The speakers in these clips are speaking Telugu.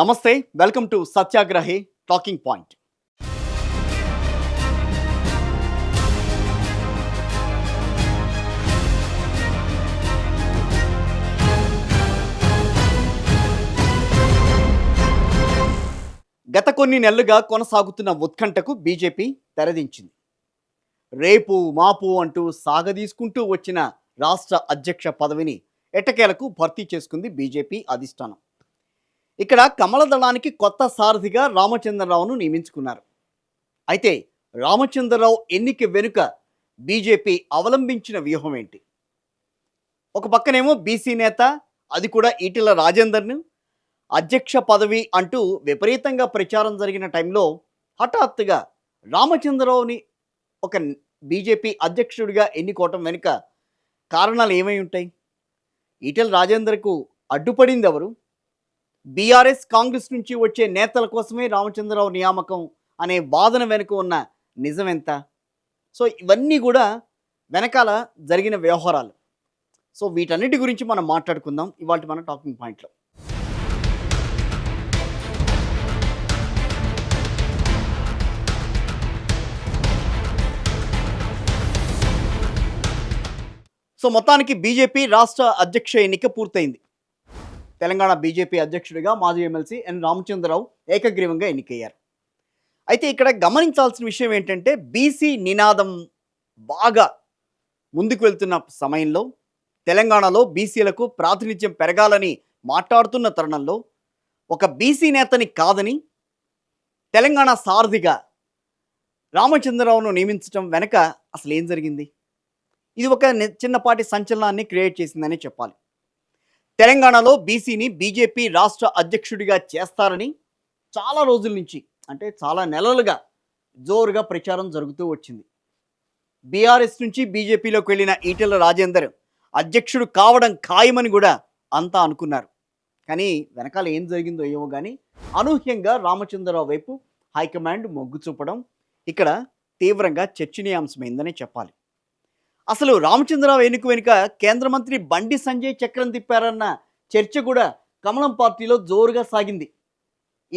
నమస్తే వెల్కమ్ టు సత్యాగ్రహి టాకింగ్ పాయింట్. గత కొన్ని నెలలుగా కొనసాగుతున్న ఉత్కంఠకు బీజేపీ తెరదించింది. రేపు మాపు అంటూ సాగదీసుకుంటూ వచ్చిన రాష్ట్ర అధ్యక్ష పదవిని ఎట్టకేలకు భర్తీ చేసుకుంది బీజేపీ అధిష్టానం. ఇక్కడ కమల దళానికి కొత్త సారథిగా రామచంద్రరావును నియమించుకున్నారు. అయితే రామచంద్రరావు ఎన్నిక వెనుక బీజేపీ అవలంబించిన వ్యూహం ఏంటి? ఒక పక్కనేమో బీసీ నేత, అది కూడా ఈటెల రాజేందర్ను అధ్యక్ష పదవి అంటూ విపరీతంగా ప్రచారం జరిగిన టైంలో హఠాత్తుగా రామచంద్రరావుని ఒక బీజేపీ అధ్యక్షుడిగా ఎన్నుకోవటం వెనుక కారణాలు ఏమై ఉంటాయి? ఈటెల రాజేందర్కు అడ్డుపడింది ఎవరు? బీఆర్ఎస్ కాంగ్రెస్ నుంచి వచ్చే నేతల కోసమే రామచంద్రరావు నియామకం అనే వాదన వెనుక ఉన్న నిజం ఎంత? సో ఇవన్నీ కూడా వెనకాల జరిగిన వ్యవహారాలు. సో వీటన్నిటి గురించి మనం మాట్లాడుకుందాం ఇవాళ మన టాకింగ్ పాయింట్లో. సో మొత్తానికి బీజేపీ రాష్ట్ర అధ్యక్ష ఎన్నిక పూర్తయింది. తెలంగాణ బీజేపీ అధ్యక్షుడిగా మాజీ ఎమ్మెల్సీ ఎన్ రామచంద్రరావు ఏకగ్రీవంగా ఎన్నికయ్యారు. అయితే ఇక్కడ గమనించాల్సిన విషయం ఏంటంటే, బీసీ నినాదం బాగా ముందుకు వెళ్తున్న సమయంలో, తెలంగాణలో బీసీలకు ప్రాతినిధ్యం పెరగాలని మాట్లాడుతున్న తరుణంలో ఒక బీసీ నేతని కాదని తెలంగాణ సారథిగా రామచంద్రరావును నియమించడం వెనక అసలు ఏం జరిగింది? ఇది ఒక చిన్నపాటి సంచలనాన్ని క్రియేట్ చేసిందని చెప్పాలి. తెలంగాణలో బీసీని బీజేపీ రాష్ట్ర అధ్యక్షుడిగా చేస్తారని చాలా రోజుల నుంచి, అంటే చాలా నెలలుగా జోరుగా ప్రచారం జరుగుతూ వచ్చింది. బీఆర్ఎస్ నుంచి బీజేపీలోకి వెళ్ళిన ఈటెల రాజేందర్ అధ్యక్షుడు కావడం ఖాయమని కూడా అంతా అనుకున్నారు. కానీ వెనకాల ఏం జరిగిందో ఏమో కానీ అనూహ్యంగా రామచంద్రరావు వైపు హైకమాండ్ మొగ్గు చూపడం ఇక్కడ తీవ్రంగా చర్చనీయాంశమైందని చెప్పాలి. అసలు రామచంద్రరావు ఎన్నిక వెనుక కేంద్ర మంత్రి బండి సంజయ్ చక్రం తిప్పారన్న చర్చ కూడా కమలం పార్టీలో జోరుగా సాగింది.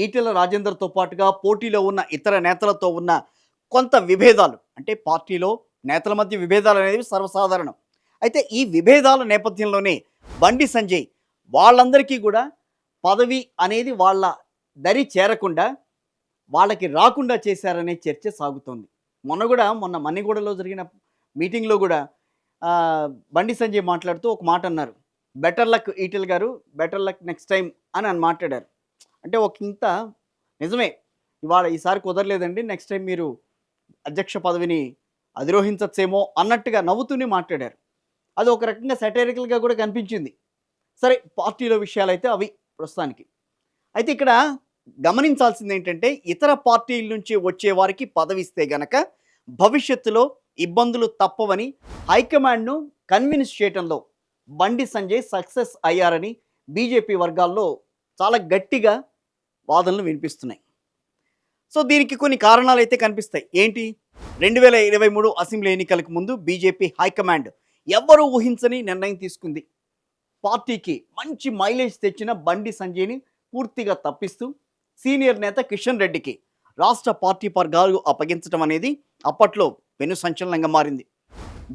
ఈటెల రాజేందర్తో పాటుగా పోటీలో ఉన్న ఇతర నేతలతో ఉన్న కొంత విభేదాలు, అంటే పార్టీలో నేతల మధ్య విభేదాలు అనేవి సర్వసాధారణం. అయితే ఈ విభేదాల నేపథ్యంలోనే బండి సంజయ్ వాళ్ళందరికీ కూడా పదవి అనేది వాళ్ళ దరి చేరకుండా, వాళ్ళకి రాకుండా చేశారనే చర్చ సాగుతోంది. మొన్న మన్నిగూడలో జరిగిన మీటింగ్లో కూడా బండి సంజయ్ మాట్లాడుతూ ఒక మాట అన్నారు, బెటర్ లక్ ఈటెల్ గారు, బెటర్ లక్ నెక్స్ట్ టైం అని మాట్లాడారు. అంటే ఒక ఇంత నిజమే, ఈసారి కుదరలేదండి, నెక్స్ట్ టైం మీరు అధ్యక్ష పదవిని అధిరోహించచ్చేమో అన్నట్టుగా నవ్వుతూనే మాట్లాడారు. అది ఒక రకంగా సెటైరికల్గా కూడా కనిపించింది. సరే, పార్టీలో విషయాలు అయితే అవి ప్రస్తుతానికి. అయితే ఇక్కడ గమనించాల్సింది ఏంటంటే, ఇతర పార్టీల నుంచి వచ్చే వారికి పదవి ఇస్తే గనక భవిష్యత్తులో ఇబ్బందులు తప్పవని హైకమాండ్ను కన్విన్స్ చేయడంలో బండి సంజయ్ సక్సెస్ అయ్యారని బీజేపీ వర్గాల్లో చాలా గట్టిగా వాదనలు వినిపిస్తున్నాయి. సో దీనికి కొన్ని కారణాలు అయితే కనిపిస్తాయి. ఏంటి? 2023 అసెంబ్లీ ఎన్నికలకు ముందు బీజేపీ హైకమాండ్ ఎవ్వరూ ఊహించని నిర్ణయం తీసుకుంది. పార్టీకి మంచి మైలేజ్ తెచ్చిన బండి సంజయ్ని పూర్తిగా తప్పిస్తూ సీనియర్ నేత కిషన్ రెడ్డికి రాష్ట్ర పార్టీ పగ్గాలు అప్పగించడం అనేది అప్పట్లో వెను సంచలనంగా మారింది.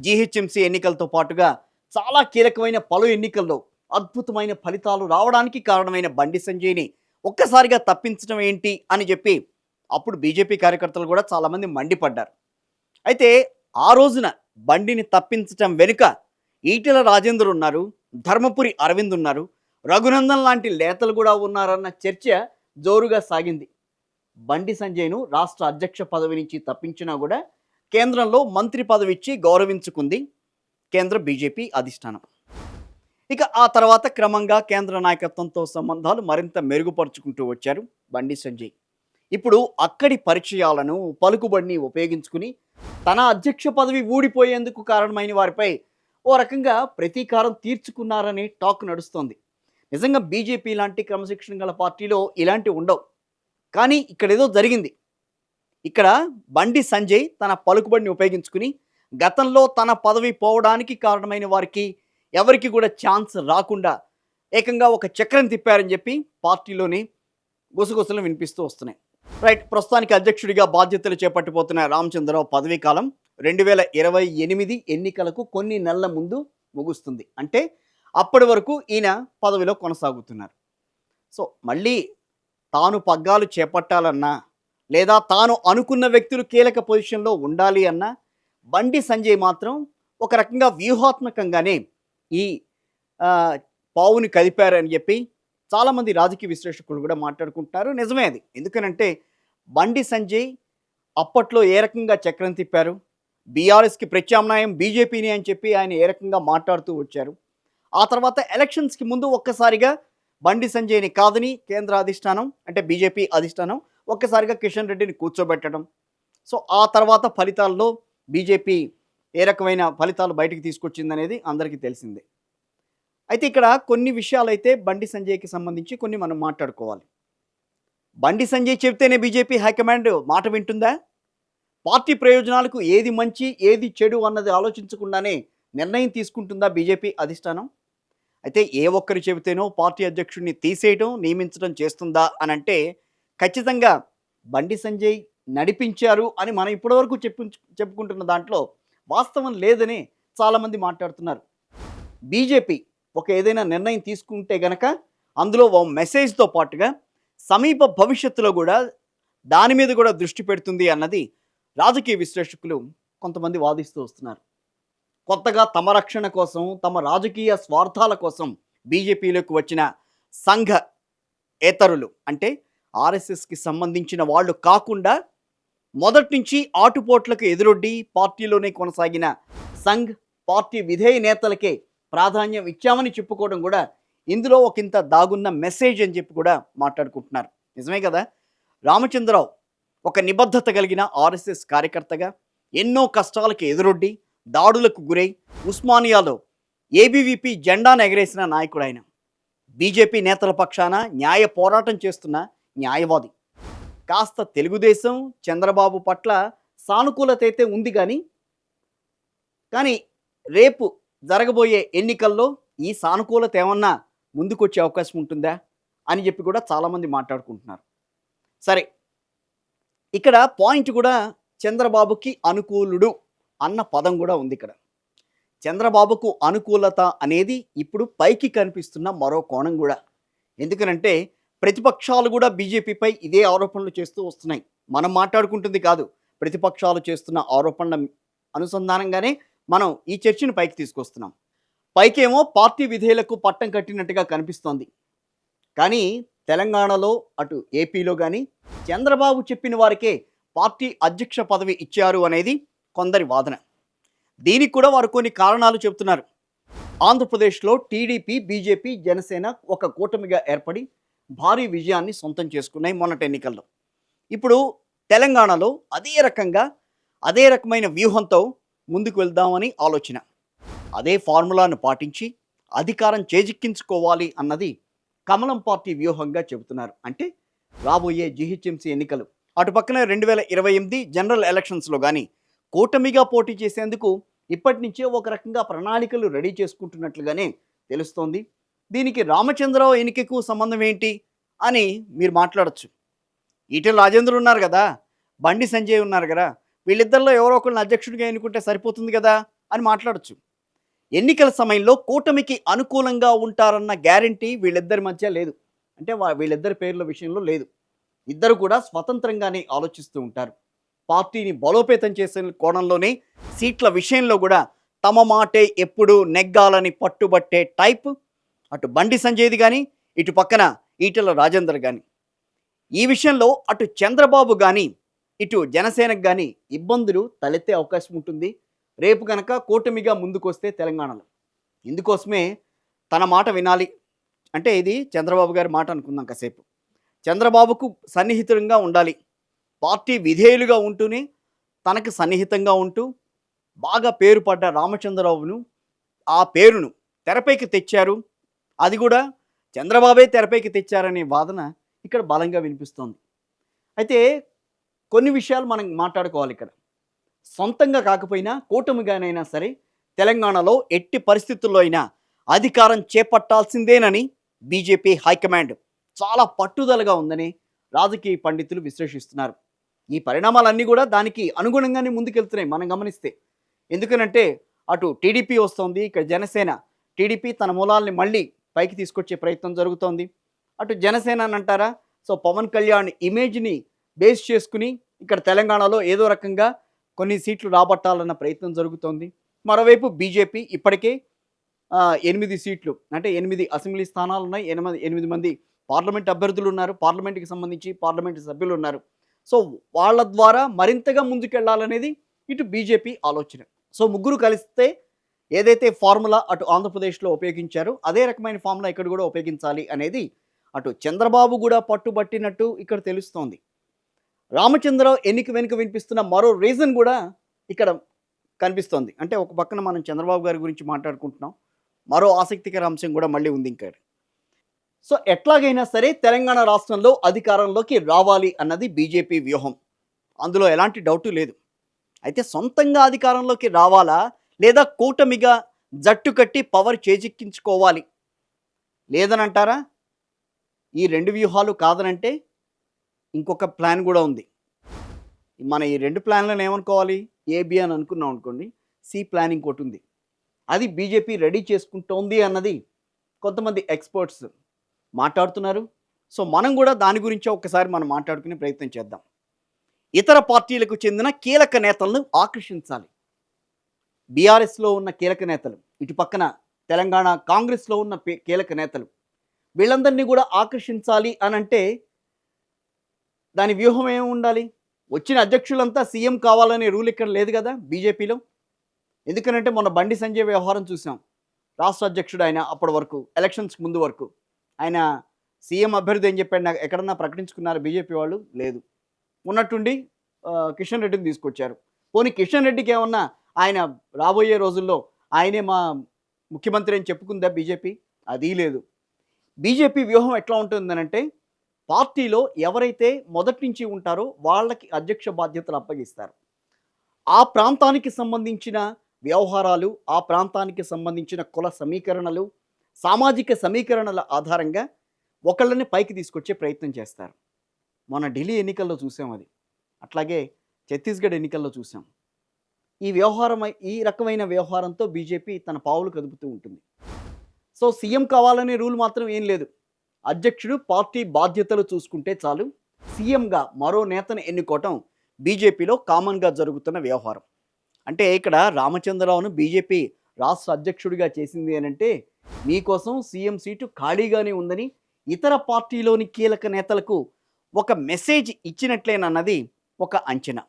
జీహెచ్ఎంసీ ఎన్నికలతో పాటుగా చాలా కీలకమైన పలు ఎన్నికల్లో అద్భుతమైన ఫలితాలు రావడానికి కారణమైన బండి సంజయ్ని ఒక్కసారిగా తప్పించడం ఏంటి అని చెప్పి అప్పుడు బీజేపీ కార్యకర్తలు కూడా చాలామంది మండిపడ్డారు. అయితే ఆ రోజున బండిని తప్పించడం వెనుక ఈటెల రాజేందర్ ఉన్నారు, ధర్మపురి అరవింద్ ఉన్నారు, రఘునందన్ లాంటి నేతలు కూడా ఉన్నారన్న చర్చ జోరుగా సాగింది. బండి సంజయ్ను రాష్ట్ర అధ్యక్ష పదవి నుంచి తప్పించినా కూడా కేంద్రంలో మంత్రి పదవి ఇచ్చి గౌరవించుకుంది కేంద్ర బీజేపీ అధిష్టానం. ఇక ఆ తర్వాత క్రమంగా కేంద్ర నాయకత్వంతో సంబంధాలు మరింత మెరుగుపరుచుకుంటూ వచ్చారు బండి సంజయ్. ఇప్పుడు అక్కడి పరిచయాలను, పలుకుబడిని ఉపయోగించుకుని తన అధ్యక్ష పదవి ఊడిపోయేందుకు కారణమైన వారిపై ఓ రకంగా ప్రతీకారం తీర్చుకున్నారని టాక్ నడుస్తోంది. నిజంగా బీజేపీ లాంటి క్రమశిక్షణ గల పార్టీలో ఇలాంటివి ఉండవు. కానీ ఇక్కడ ఏదో జరిగింది. ఇక్కడ బండి సంజయ్ తన పలుకుబడిని ఉపయోగించుకుని గతంలో తన పదవి పోవడానికి కారణమైన వారికి ఎవరికి కూడా ఛాన్స్ రాకుండా ఏకంగా ఒక చక్రం తిప్పారని చెప్పి పార్టీలోని గుసగుసలు వినిపిస్తూ వస్తున్నాయి. రైట్, ప్రస్తుతానికి అధ్యక్షుడిగా బాధ్యతలు చేపట్టిపోతున్న రామచంద్రరావు పదవీ కాలం 2028 ఎన్నికలకు కొన్ని నెలల ముందు ముగుస్తుంది. అంటే అప్పటి వరకు ఈయన పదవిలో కొనసాగుతున్నారు. సో మళ్ళీ తాను పగ్గాలు చేపట్టాలన్నా, లేదా తాను అనుకున్న వ్యక్తులు కీలక పొజిషన్లో ఉండాలి అన్నా బండి సంజయ్ మాత్రం ఒక రకంగా వ్యూహాత్మకంగానే ఈ ఆ, పావుని కదిపారని చెప్పి చాలామంది రాజకీయ విశ్లేషకులు కూడా మాట్లాడుకుంటున్నారు. నిజమే అది. ఎందుకనంటే బండి సంజయ్ అప్పట్లో ఏ రకంగా చక్రం తిప్పారు, బీఆర్ఎస్కి ప్రత్యామ్నాయం బీజేపీని అని చెప్పి ఆయన ఏ రకంగా మాట్లాడుతూ వచ్చారు. ఆ తర్వాత ఎలక్షన్స్కి ముందు ఒక్కసారిగా బండి సంజయ్ని కాదని కేంద్ర అధిష్టానం అంటే బీజేపీ అధిష్టానం ఒక్కసారిగా కిషన్ రెడ్డిని కూర్చోబెట్టడం. సో ఆ తర్వాత ఫలితాల్లో బీజేపీ ఏ రకమైన ఫలితాలు బయటకు తీసుకొచ్చిందనేది అందరికీ తెలిసిందే. అయితే ఇక్కడ కొన్ని విషయాలైతే బండి సంజయ్కి సంబంధించి కొన్ని మనం మాట్లాడుకోవాలి. బండి సంజయ్ చెబితేనే బీజేపీ హైకమాండ్ మాట వింటుందా? పార్టీ ప్రయోజనాలకు ఏది మంచి ఏది చెడు అన్నది ఆలోచించకుండానే నిర్ణయం తీసుకుంటుందా బీజేపీ అధిష్టానం? అయితే ఏ ఒక్కరు చెబితేనో పార్టీ అధ్యక్షుడిని తీసేయడం నియమించడం చేస్తుందా అని అంటే ఖచ్చితంగా బండి సంజయ్ నడిపించారు అని మనం ఇప్పటివరకు చెప్పుకుంటున్న దాంట్లో వాస్తవం లేదని చాలామంది మాట్లాడుతున్నారు. బీజేపీ ఒక ఏదైనా నిర్ణయం తీసుకుంటే గనక అందులో ఓ మెసేజ్తో పాటుగా సమీప భవిష్యత్తులో కూడా దాని మీద కూడా దృష్టి పెడుతుంది అన్నది రాజకీయ విశ్లేషకులు కొంతమంది వాదిస్తూ వస్తున్నారు. కొత్తగా తమ రక్షణ కోసం, తమ రాజకీయ స్వార్థాల కోసం బీజేపీలోకి వచ్చిన సంఘ ఏతరులు అంటే ఆర్ఎస్ఎస్కి సంబంధించిన వాళ్ళు కాకుండా మొదటి నుంచి ఆటుపోట్లకు ఎదురొడ్డి పార్టీలోనే కొనసాగిన సంఘ్ పార్టీ విధేయ నేతలకే ప్రాధాన్యం ఇచ్చామని చెప్పుకోవడం కూడా ఇందులో ఒకంత దాగున్న మెసేజ్ అని చెప్పి కూడా మాట్లాడుకుంటున్నారు. నిజమే కదా. రామచంద్రరావు ఒక నిబద్ధత కలిగిన ఆర్ఎస్ఎస్ కార్యకర్తగా ఎన్నో కష్టాలకు ఎదురొడ్డి దాడులకు గురై ఉస్మానియాలో ఏబీవీపీ జెండాను ఎగరేసిన నాయకుడు ఆయన. బీజేపీ నేతల పక్షాన న్యాయ పోరాటం చేస్తున్న న్యాయవాది. కాస్త తెలుగుదేశం చంద్రబాబు పట్ల సానుకూలత అయితే ఉంది, కానీ రేపు జరగబోయే ఎన్నికల్లో ఈ సానుకూలత ఏమన్నా ముందుకొచ్చే అవకాశం ఉంటుందా అని చెప్పి కూడా చాలామంది మాట్లాడుకుంటున్నారు. సరే, ఇక్కడ పాయింట్ కూడా చంద్రబాబుకి అనుకూలుడు అన్న పదం కూడా ఉంది ఇక్కడ. చంద్రబాబుకు అనుకూలత అనేది ఇప్పుడు పైకి కనిపిస్తున్న మరో కోణం కూడా. ఎందుకనంటే ప్రతిపక్షాలు కూడా బీజేపీపై ఇదే ఆరోపణలు చేస్తూ వస్తున్నాయి. మనం మాట్లాడుకుంటుంది కాదు, ప్రతిపక్షాలు చేస్తున్న ఆరోపణల అనుసంధానంగానే మనం ఈ చర్చను పైకి తీసుకొస్తున్నాం. పైకేమో పార్టీ విధేయులకు పట్టం కట్టినట్టుగా కనిపిస్తోంది. కానీ తెలంగాణలో అటు ఏపీలో కానీ చంద్రబాబు చెప్పిన వారికే పార్టీ అధ్యక్ష పదవి ఇచ్చారు అనేది కొందరి వాదన. దీనికి కూడా వారు కొన్ని కారణాలు చెబుతున్నారు. ఆంధ్రప్రదేశ్లో టీడీపీ, బీజేపీ, జనసేన ఒక కూటమిగా ఏర్పడి భారీ విజయాన్ని సొంతం చేసుకున్నాయి మొన్నటి ఎన్నికల్లో. ఇప్పుడు తెలంగాణలో అదే రకమైన వ్యూహంతో ముందుకు వెళ్దామని ఆలోచన. అదే ఫార్ములాను పాటించి అధికారం చేజిక్కించుకోవాలి అన్నది కమలం పార్టీ వ్యూహంగా చెబుతున్నారు. అంటే రాబోయే జీహెచ్ఎంసీ ఎన్నికలు, అటు పక్కన 2028 జనరల్ ఎలక్షన్స్లో కానీ కూటమిగా పోటీ చేసేందుకు ఇప్పటి నుంచే ఒక రకంగా ప్రణాళికలు రెడీ చేసుకుంటున్నట్లుగానే తెలుస్తోంది. దీనికి రామచంద్రరావు ఎన్నికకు సంబంధం ఏంటి అని మీరు మాట్లాడచ్చు. ఈటెల రాజేంద్ర ఉన్నారు కదా, బండి సంజయ్ ఉన్నారు కదా, వీళ్ళిద్దరిలో ఎవరో ఒకరిని అధ్యక్షుడిగా ఎన్నుకుంటే సరిపోతుంది కదా అని మాట్లాడచ్చు. ఎన్నికల సమయంలో కూటమికి అనుకూలంగా ఉంటారన్న గ్యారంటీ వీళ్ళిద్దరి మధ్య లేదు. అంటే వీళ్ళిద్దరి పేర్ల విషయంలో లేదు. ఇద్దరు కూడా స్వతంత్రంగానే ఆలోచిస్తూ ఉంటారు. పార్టీని బలోపేతం చేసే కోణంలోనే సీట్ల విషయంలో కూడా తమ మాటే ఎప్పుడు నెగ్గాలని పట్టుబట్టే టైప్ అటు బండి సంజయ్ది కానీ ఇటు పక్కన ఈటెల రాజేందర్ కానీ. ఈ విషయంలో అటు చంద్రబాబు కానీ ఇటు జనసేనకు కానీ ఇబ్బందులు తలెత్తే అవకాశం ఉంటుంది రేపు కనుక కూటమిగా ముందుకొస్తే తెలంగాణలో. ఇందుకోసమే తన మాట వినాలి అంటే ఇది చంద్రబాబు గారి మాట అనుకుందాం కాసేపు. చంద్రబాబుకు సన్నిహితంగా ఉండాలి, పార్టీ విధేయులుగా ఉంటూనే తనకు సన్నిహితంగా ఉంటూ బాగా పేరు పడ్డ రామచంద్రరావును ఆ పేరును తెరపైకి తెచ్చారు. అది కూడా చంద్రబాబే తెరపైకి తెచ్చారనే వాదన ఇక్కడ బలంగా వినిపిస్తోంది. అయితే కొన్ని విషయాలు మనం మాట్లాడుకోవాలి ఇక్కడ. సొంతంగా కాకపోయినా కూటమిగానైనా సరే తెలంగాణలో ఎట్టి పరిస్థితుల్లో అయినా అధికారం చేపట్టాల్సిందేనని బీజేపీ హైకమాండ్ చాలా పట్టుదలగా ఉందని రాజకీయ పండితులు విశ్లేషిస్తున్నారు. ఈ పరిణామాలన్నీ కూడా దానికి అనుగుణంగానే ముందుకెళ్తున్నాయి మనం గమనిస్తే. ఎందుకనంటే అటు టీడీపీ వస్తోంది, ఇక్కడ జనసేన. టీడీపీ తన మూలాల్ని మళ్ళీ పైకి తీసుకొచ్చే ప్రయత్నం జరుగుతోంది. అటు జనసేన అని అంటారా, సో పవన్ కళ్యాణ్ ఇమేజ్ని బేస్ చేసుకుని ఇక్కడ తెలంగాణలో ఏదో రకంగా కొన్ని సీట్లు రాబట్టాలన్న ప్రయత్నం జరుగుతోంది. మరోవైపు బీజేపీ ఇప్పటికే 8 సీట్లు అంటే 8 అసెంబ్లీ స్థానాలు ఉన్నాయి. 8 మంది పార్లమెంట్ అభ్యర్థులు ఉన్నారు. పార్లమెంట్కి సంబంధించి పార్లమెంట్ సభ్యులు ఉన్నారు. సో వాళ్ళ ద్వారా మరింతగా ముందుకెళ్లాలనేది ఇటు బీజేపీ ఆలోచన. సో ముగ్గురు కలిస్తే ఏదైతే ఫార్ములా అటు ఆంధ్రప్రదేశ్లో ఉపయోగించారో అదే రకమైన ఫార్ములా ఇక్కడ కూడా ఉపయోగించాలి అనేది అటు చంద్రబాబు కూడా పట్టుబట్టినట్టు ఇక్కడ తెలుస్తోంది. రామచంద్రరావు ఎన్నిక వెనుక వినిపిస్తున్న మరో రీజన్ కూడా ఇక్కడ కనిపిస్తోంది. అంటే ఒక పక్కన మనం చంద్రబాబు గారి గురించి మాట్లాడుకుంటున్నాం, మరో ఆసక్తికర అంశం కూడా మళ్ళీ ఉంది ఇంకా. సో ఎట్లాగైనా సరే తెలంగాణ రాష్ట్రంలో అధికారంలోకి రావాలి అన్నది బీజేపీ వ్యూహం, అందులో ఎలాంటి డౌటు లేదు. అయితే సొంతంగా అధికారంలోకి రావాలా లేదా కూటమిగా జట్టు కట్టి పవర్ చేజిక్కించుకోవాలి లేదనంటారా? ఈ 2 వ్యూహాలు కాదనంటే ఇంకొక ప్లాన్ కూడా ఉంది. మన ఈ 2 ప్లాన్లను ఏమనుకోవాలి, ఏబి అని అనుకున్నాం అనుకోండి, సి ప్లాన్ ఇంకోటి ఉంది. అది బీజేపీ రెడీ చేసుకుంటోంది అన్నది కొంతమంది ఎక్స్పర్ట్స్ మాట్లాడుతున్నారు. సో మనం కూడా దాని గురించి ఒకసారి మనం మాట్లాడుకునే ప్రయత్నం చేద్దాం. ఇతర పార్టీలకు చెందిన కీలక నేతలను ఆకర్షించాలి. బీఆర్ఎస్లో ఉన్న కీలక నేతలు, ఇటు పక్కన తెలంగాణ కాంగ్రెస్లో ఉన్న కీలక నేతలు, వీళ్ళందరినీ కూడా ఆకర్షించాలి అని అంటే దాని వ్యూహం ఏమి ఉండాలి? వచ్చిన అధ్యక్షులంతా సీఎం కావాలనే రూల్ ఇక్కడ లేదు కదా బీజేపీలో. ఎందుకనంటే మొన్న బండి సంజయ్ వ్యవహారం చూసాం. రాష్ట్ర అధ్యక్షుడు ఆయన అప్పటి వరకు, ఎలక్షన్స్ ముందు వరకు ఆయన సీఎం అభ్యర్థి అని చెప్పాడు. నాకు ఎక్కడన్నా ప్రకటించుకున్నారు బీజేపీ వాళ్ళు? లేదు. ఉన్నట్టుండి కిషన్ రెడ్డిని తీసుకొచ్చారు. పోనీ కిషన్ రెడ్డికి ఏమన్నా ఆయన రాబోయే రోజుల్లో ఆయనే మా ముఖ్యమంత్రి అని చెప్పుకుందా బీజేపీ? అది లేదు. బీజేపీ వ్యూహం ఎట్లా ఉంటుందనంటే పార్టీలో ఎవరైతే మొదటి నుంచి ఉంటారో వాళ్ళకి అధ్యక్ష బాధ్యతలు అప్పగిస్తారు. ఆ ప్రాంతానికి సంబంధించిన వ్యవహారాలు, ఆ ప్రాంతానికి సంబంధించిన కుల సమీకరణలు, సామాజిక సమీకరణల ఆధారంగా ఒకళ్ళని పైకి తీసుకొచ్చే ప్రయత్నం చేస్తారు. మన ఢిల్లీ ఎన్నికల్లో చూసాం అది, అట్లాగే ఛత్తీస్గఢ్ ఎన్నికల్లో చూసాం. ఈ రకమైన వ్యవహారంతో బీజేపీ తన పావులు కదుపుతూ ఉంటుంది. సో సీఎం కావాలనే రూల్ మాత్రం ఏం లేదు. అధ్యక్షుడు పార్టీ బాధ్యతలు చూసుకుంటే చాలు. సీఎంగా మరో నేతను ఎన్నుకోవటం బీజేపీలో కామన్గా జరుగుతున్న వ్యవహారం. అంటే ఇక్కడ రామచంద్రరావును బీజేపీ రాష్ట్ర అధ్యక్షుడిగా చేసింది అని అంటే మీకోసం సీఎం సీటు ఖాళీగానే ఉందని ఇతర పార్టీలోని కీలక నేతలకు ఒక మెసేజ్ ఇచ్చినట్లేనన్నది ఒక అంచనా.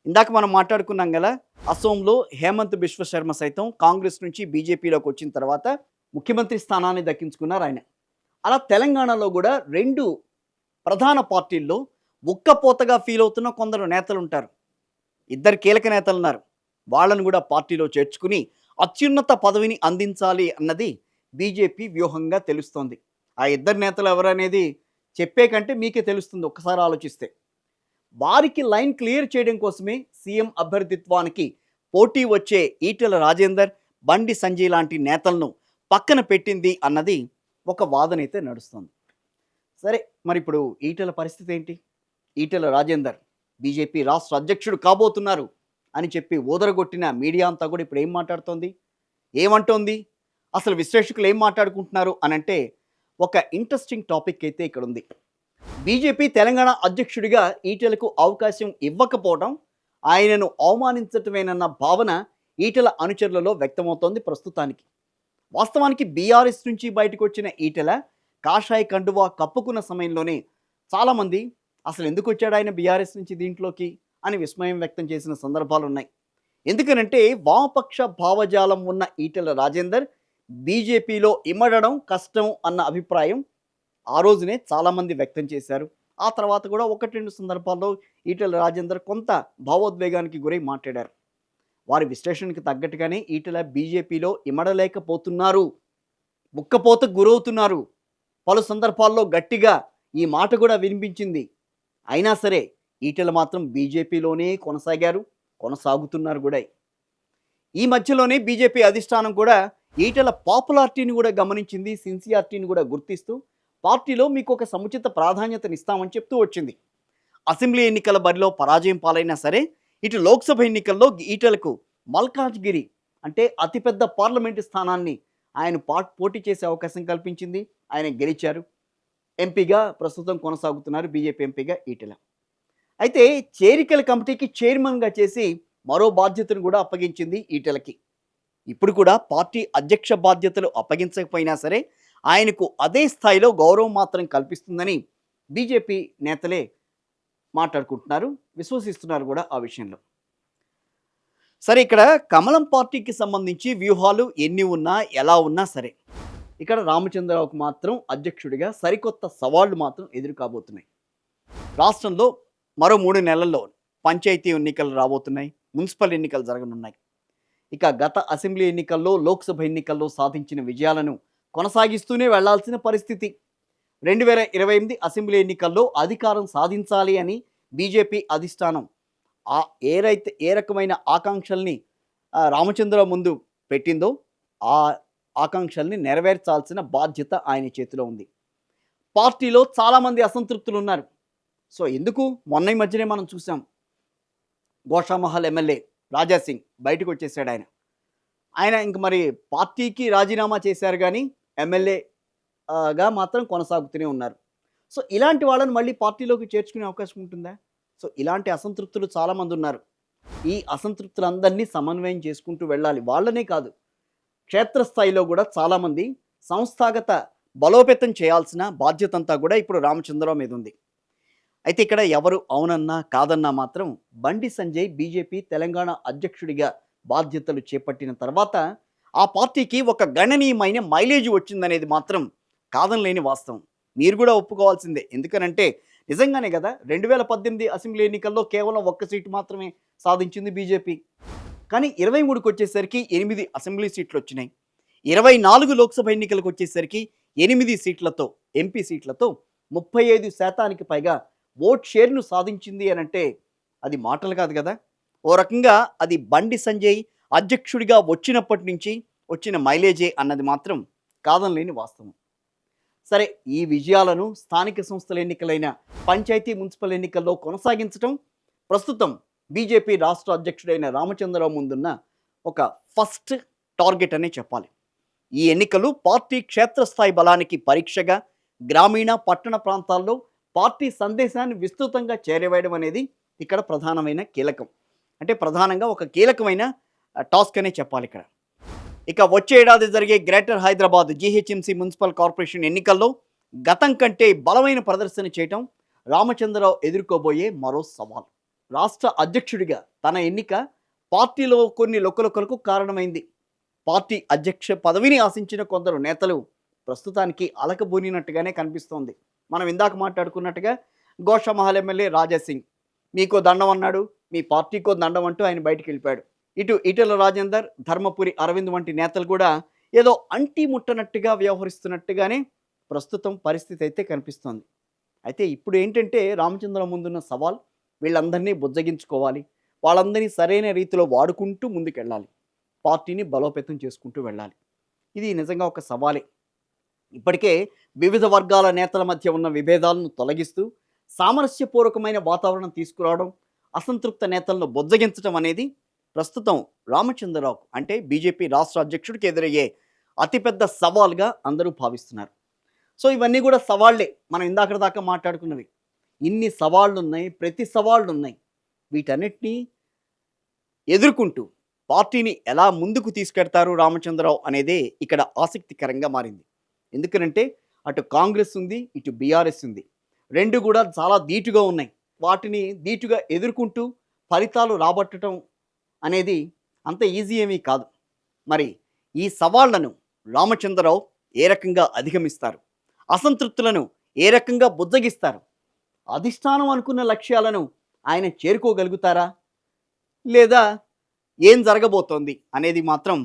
ఇందాక మనం మాట్లాడుకున్నాం కదా, అసోంలో హేమంత్ బిశ్వ శర్మ సైతం కాంగ్రెస్ నుంచి బీజేపీలోకి వచ్చిన తర్వాత ముఖ్యమంత్రి స్థానాన్ని దక్కించుకున్నారు ఆయన. అలా తెలంగాణలో కూడా 2 ప్రధాన పార్టీల్లో ఉక్కపోతగా ఫీల్ అవుతున్న కొందరు నేతలు ఉంటారు. 2 కీలక నేతలు ఉన్నారు. వాళ్ళను కూడా పార్టీలో చేర్చుకుని అత్యున్నత పదవిని అందించాలి అన్నది బీజేపీ వ్యూహంగా తెలుస్తోంది. ఆ 2 నేతలు ఎవరనేది చెప్పే కంటే మీకే తెలుస్తుంది ఒక్కసారి ఆలోచిస్తే. వారికి లైన్ క్లియర్ చేయడం కోసమే సీఎం అభ్యర్థిత్వానికి పోటీ వచ్చే ఈటెల రాజేందర్, బండి సంజయ్ లాంటి నేతలను పక్కన పెట్టింది అన్నది ఒక వాదన అయితే నడుస్తుంది. సరే, మరి ఇప్పుడు ఈటెల పరిస్థితి ఏంటి? ఈటెల రాజేందర్ బీజేపీ రాష్ట్ర అధ్యక్షుడు కాబోతున్నారు అని చెప్పి ఊదరగొట్టిన మీడియా అంతా కూడా ఇప్పుడు ఏం మాట్లాడుతోంది, ఏమంటోంది, అసలు విశ్లేషకులు ఏం మాట్లాడుకుంటున్నారు అనంటే ఒక ఇంట్రెస్టింగ్ టాపిక్ అయితే ఇక్కడ ఉంది. బీజేపీ తెలంగాణ అధ్యక్షుడిగా ఈటెలకు అవకాశం ఇవ్వకపోవడం ఆయనను అవమానించటమేనన్న భావన ఈటెల అనుచరులలో వ్యక్తమవుతోంది ప్రస్తుతానికి. వాస్తవానికి బీఆర్ఎస్ నుంచి బయటకు వచ్చిన ఈటెల కాషాయ కండువా కప్పుకున్న సమయంలోనే చాలామంది అసలు ఎందుకు వచ్చాడు ఆయన బీఆర్ఎస్ నుంచి దీంట్లోకి అని విస్మయం వ్యక్తం చేసిన సందర్భాలు ఉన్నాయి. ఎందుకనంటే వామపక్ష భావజాలం ఉన్న ఈటెల రాజేందర్ బీజేపీలో ఇమడడం కష్టం అన్న అభిప్రాయం ఆ రోజునే చాలామంది వ్యక్తం చేశారు. ఆ తర్వాత కూడా 1-2 సందర్భాల్లో ఈటెల రాజేందర్ కొంత భావోద్వేగానికి గురై మాట్లాడారు. వారి విశ్లేషణకి తగ్గట్టుగానే ఈటెల బీజేపీలో ఇమడలేకపోతున్నారు, ముక్కపోతకు గురవుతున్నారు. పలు సందర్భాల్లో గట్టిగా ఈ మాట కూడా వినిపించింది. అయినా సరే ఈటెల మాత్రం బీజేపీలోనే కొనసాగుతున్నారు కూడా. ఈ మధ్యలోనే బీజేపీ అధిష్టానం కూడా ఈటెల పాపులారిటీని కూడా గమనించింది, సిన్సియారిటీని కూడా గుర్తిస్తూ పార్టీలో మీకు ఒక సముచిత ప్రాధాన్యతనిస్తామని చెప్తూ వచ్చింది. అసెంబ్లీ ఎన్నికల బరిలో పరాజయం పాలైనా సరే, ఇటు లోక్సభ ఎన్నికల్లో ఈటలకు మల్కాజ్గిరి అంటే అతిపెద్ద పార్లమెంటు స్థానాన్ని ఆయన పోటీ చేసే అవకాశం కల్పించింది. ఆయన గెలిచారు. ఎంపీగా ప్రస్తుతం కొనసాగుతున్నారు బీజేపీ ఎంపీగా ఈటెల. అయితే చేరికల కమిటీకి చైర్మన్గా చేసి మరో బాధ్యతను కూడా అప్పగించింది ఈటెలకి. ఇప్పుడు కూడా పార్టీ అధ్యక్ష బాధ్యతలు అప్పగించకపోయినా సరే ఆయనకు అదే స్థాయిలో గౌరవం మాత్రం కల్పిస్తుందని బీజేపీ నేతలే మాట్లాడుకుంటున్నారు, విశ్వసిస్తున్నారు కూడా ఆ విషయంలో. సరే, ఇక్కడ కమలం పార్టీకి సంబంధించి వ్యూహాలు ఎన్ని ఉన్నా ఎలా ఉన్నా సరే, ఇక్కడ రామచంద్రరావుకు మాత్రం అధ్యక్షుడిగా సరికొత్త సవాళ్లు మాత్రం ఎదురు కాబోతున్నాయి. రాష్ట్రంలో మరో 3 నెలల్లో పంచాయతీ ఎన్నికలు రాబోతున్నాయి, మున్సిపల్ ఎన్నికలు జరగనున్నాయి. ఇక గత అసెంబ్లీ ఎన్నికల్లో, లోక్సభ ఎన్నికల్లో సాధించిన విజయాలను కొనసాగిస్తూనే వెళ్లాల్సిన పరిస్థితి. 2028 అసెంబ్లీ ఎన్నికల్లో అధికారం సాధించాలి అని బీజేపీ అధిష్టానం ఏ రకమైన ఆకాంక్షల్ని రామచంద్రరావు ముందు పెట్టిందో ఆ ఆకాంక్షల్ని నెరవేర్చాల్సిన బాధ్యత ఆయన చేతిలో ఉంది. పార్టీలో చాలామంది అసంతృప్తులు ఉన్నారు. సో ఎందుకు, మొన్న ఈ మధ్యనే మనం చూసాం, గోషామహల్ ఎమ్మెల్యే రాజాసింగ్ బయటకు వచ్చేసాడు. ఆయన ఇంక మరి పార్టీకి రాజీనామా చేశారు, కానీ ఎమ్మెల్యేగా మాత్రం కొనసాగుతూనే ఉన్నారు. సో ఇలాంటి వాళ్ళని మళ్ళీ పార్టీలోకి చేర్చుకునే అవకాశం ఉంటుందా? సో ఇలాంటి అసంతృప్తులు చాలామంది ఉన్నారు. ఈ అసంతృప్తులందరినీ సమన్వయం చేసుకుంటూ వెళ్ళాలి. వాళ్ళనే కాదు, క్షేత్రస్థాయిలో కూడా చాలామంది సంస్థాగత బలోపేతం చేయాల్సిన బాధ్యత అంతా కూడా ఇప్పుడు రామచంద్రరావు మీద ఉంది. అయితే ఇక్కడ ఎవరు అవునన్నా కాదన్నా మాత్రం బండి సంజయ్ బీజేపీ తెలంగాణ అధ్యక్షుడిగా బాధ్యతలు చేపట్టిన తర్వాత ఆ పార్టీకి ఒక గణనీయమైన మైలేజ్ వచ్చిందనేది మాత్రం కాదనలేని వాస్తవం. మీరు కూడా ఒప్పుకోవాల్సిందే. ఎందుకనంటే నిజంగానే కదా, 2018 అసెంబ్లీ ఎన్నికల్లో కేవలం 1 సీటు మాత్రమే సాధించింది బీజేపీ. కానీ 23కి వచ్చేసరికి 8 అసెంబ్లీ సీట్లు వచ్చినాయి. 24 లోక్సభ ఎన్నికలకు వచ్చేసరికి 8 సీట్లతో, ఎంపీ సీట్లతో 35% పైగా ఓట్ షేర్ను సాధించింది అని అంటే అది మాటలు కాదు కదా. ఓ రకంగా అది బండి సంజయ్ అధ్యక్షుడిగా వచ్చినప్పటి నుంచి వచ్చిన మైలేజే అన్నది మాత్రం కాదనలేని వాస్తవం. సరే, ఈ విజయాలను స్థానిక సంస్థల ఎన్నికలైన పంచాయతీ మున్సిపల్ ఎన్నికల్లో కొనసాగించడం ప్రస్తుతం బీజేపీ రాష్ట్ర అధ్యక్షుడైన రామచంద్రరావు ముందున్న ఒక ఫస్ట్ టార్గెట్ అనే చెప్పాలి. ఈ ఎన్నికలు పార్టీ క్షేత్రస్థాయి బలానికి పరీక్షగా గ్రామీణ పట్టణ ప్రాంతాల్లో పార్టీ సందేశాన్ని విస్తృతంగా చేరవేయడం అనేది ఇక్కడ ప్రధానమైన కీలకం. అంటే ప్రధానంగా ఒక కీలకమైన టాస్క్ అనే చెప్పాలి ఇక్కడ. ఇక వచ్చే ఏడాది జరిగే greater Hyderabad GHMC municipal corporation ఎన్నికల్లో గతం కంటే బలమైన ప్రదర్శన చేయటం రామచంద్రరావు ఎదుర్కోబోయే మరో సవాల్. రాష్ట్ర అధ్యక్షుడిగా తన ఎన్నిక పార్టీలో కొన్ని లొక్కలొక్కలకు కారణమైంది. పార్టీ అధ్యక్ష పదవిని ఆశించిన కొందరు నేతలు ప్రస్తుతానికి అలకబూనినట్టుగానే కనిపిస్తోంది. మనం ఇందాక మాట్లాడుకున్నట్టుగా గోషామహల్ ఎమ్మెల్యే రాజాసింగ్ మీకో దండం అన్నాడు, మీ పార్టీకో దండం అంటూ ఆయన బయటికి వెళ్ళిపోయాడు. ఇటు ఈటెల రాజేందర్, ధర్మపురి అరవింద్ వంటి నేతలు కూడా ఏదో అంటి ముట్టనట్టుగా వ్యవహరిస్తున్నట్టుగానే ప్రస్తుతం పరిస్థితి అయితే కనిపిస్తోంది. అయితే ఇప్పుడు ఏంటంటే రామచంద్రరావు ముందున్న సవాల్, వీళ్ళందరినీ బుజ్జగించుకోవాలి, వాళ్ళందరినీ సరైన రీతిలో వాడుకుంటూ ముందుకెళ్ళాలి, పార్టీని బలోపేతం చేసుకుంటూ వెళ్ళాలి. ఇది నిజంగా ఒక సవాలే. ఇప్పటికే వివిధ వర్గాల నేతల మధ్య ఉన్న విభేదాలను తొలగిస్తూ సామరస్యపూర్వకమైన వాతావరణం తీసుకురావడం, అసంతృప్త నేతలను బుజ్జగించడం అనేది ప్రస్తుతం రామచంద్రరావు అంటే బీజేపీ రాష్ట్ర అధ్యక్షుడికి ఎదురయ్యే అతిపెద్ద సవాల్గా అందరూ భావిస్తున్నారు. సో ఇవన్నీ కూడా సవాళ్లే, మనం ఇందాక దాకా మాట్లాడుకున్నవి. ఇన్ని సవాళ్ళు ఉన్నాయి, ప్రతి సవాళ్ళు ఉన్నాయి. వీటన్నిటినీ ఎదుర్కొంటూ పార్టీని ఎలా ముందుకు తీసుకెడతారు రామచంద్రరావు అనేదే ఇక్కడ ఆసక్తికరంగా మారింది. ఎందుకనంటే అటు కాంగ్రెస్ ఉంది, ఇటు బీఆర్ఎస్ ఉంది. రెండు కూడా చాలా ధీటుగా ఉన్నాయి. వాటిని ధీటుగా ఎదుర్కొంటూ ఫలితాలు రాబట్టడం అనేది అంత ఈజీ ఏమీ కాదు. మరి ఈ సవాళ్లను రామచంద్రరావు ఏ రకంగా అధిగమిస్తారు, అసంతృప్తులను ఏ రకంగా బుజ్జగిస్తారు, అధిష్టానం అనుకున్న లక్ష్యాలను ఆయన చేరుకోగలుగుతారా, లేదా ఏం జరగబోతోంది అనేది మాత్రం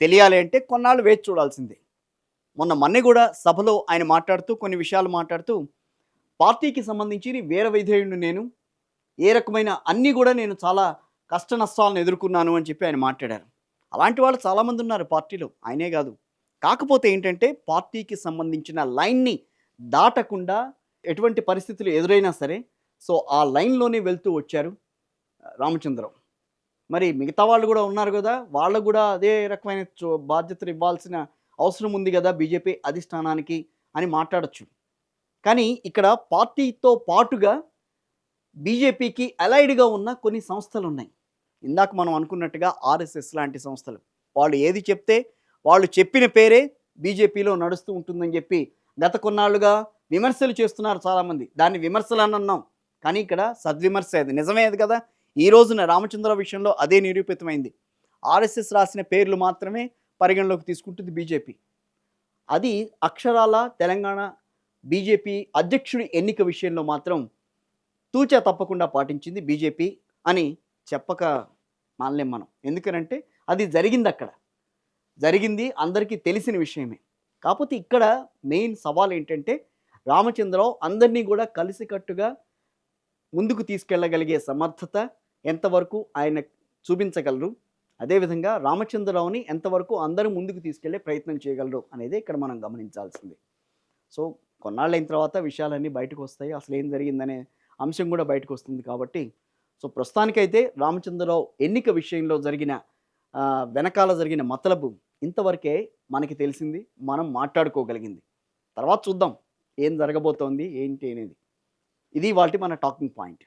తెలియాలి అంటే కొన్నాళ్ళు వేచి చూడాల్సిందే. మొన్న కూడా సభలో ఆయన మాట్లాడుతూ కొన్ని విషయాలు మాట్లాడుతూ పార్టీకి సంబంధించి వీర విధేయుడిని నేను, ఏ రకమైన అన్నీ కూడా నేను చాలా కష్ట నష్టాలను ఎదుర్కొన్నాను అని చెప్పి ఆయన మాట్లాడారు. అలాంటి వాళ్ళు చాలామంది ఉన్నారు పార్టీలో, ఆయనే కాదు. కాకపోతే ఏంటంటే పార్టీకి సంబంధించిన లైన్ని దాటకుండా ఎటువంటి పరిస్థితులు ఎదురైనా సరే సో ఆ లైన్‌లోనే వెళ్తూ వచ్చారు రామచంద్రరావు. మరి మిగతా వాళ్ళు గూడా ఉన్నారు గదా! వాళ్ళకు గూడా అదే రకమైన బాధ్యతలు ఇవ్వాల్సిన అవసరం ఉంది గదా! బీజేపీ అధిష్టానానికి అని మాట్లాడొచ్చు. కానీ ఇక్కడ పార్టీతో పాటుగా బీజేపీకి అలైడ్‌గా ఉన్న కొన్ని సంస్థలున్నాయి. ఇందాక మనం అనుకున్నట్టుగా ఆర్ఎస్ఎస్ లాంటి సంస్థలు. వాళ్ళు ఏది చెప్తే వాళ్ళు చెప్పిన పేరే బీజేపీలో నడుస్తూ ఉంటుందని జెప్పి గత కొన్నాళ్లుగా విమర్శలు చేస్తున్నారు చాలామంది. దాన్ని విమర్శలని అన్నాం. కానీ ఇక్కడ సద్విమర్శ అది. నిజమే అది కదా! ఈ రోజున రామచంద్రరావు విషయంలో అదే నిరూపితమైంది. ఆర్ఎస్ఎస్ రాసిన పేర్లు మాత్రమే పరిగణలోకి తీసుకుంటుంది బీజేపీ. అది అక్షరాల తెలంగాణ బీజేపీ అధ్యక్షుడి ఎన్నిక విషయంలో మాత్రం తూచా తప్పకుండా పాటించింది బీజేపీ అని చెప్పక మానలేం మనం. ఎందుకనంటే అది జరిగిందక్కడ. జరిగింది అందరికీ తెలిసిన విషయమే. కాపోతే ఇక్కడ మెయిన్ సవాల్ ఏంటంటే రామచంద్రరావు అందరినీ కూడా కలిసికట్టుగా ముందుకు తీసుకెళ్ళగలిగే సమర్థత ఎంతవరకు ఆయన చూపించగలరు? అదేవిధంగా రామచంద్రరావుని ఎంతవరకు అందరూ ముందుకు తీసుకెళ్ళే ప్రయత్నం చేయగలరు అనేది ఇక్కడ మనం గమనించాల్సింది. సో కొన్నాళ్ళైన తర్వాత విషయాలన్నీ బయటకొస్తాయి. అసలేం జరిగిందనే అంశం కూడా బయటకొస్తుంది కాబట్టి సో ప్రస్తుతానికైతే రామచంద్రరావు ఎన్నిక విషయంలో జరిగిన వెనకాల జరిగిన మతలబు ఇంతవరకే మనకి తెలిసింది. మనం మాట్లాడుకోగలిగింది. తర్వాత చూద్దాం ఏం జరగబోతోంది ఏంటి అనేది. ఇది ఇవాల్టి మన టాకింగ్ పాయింట్.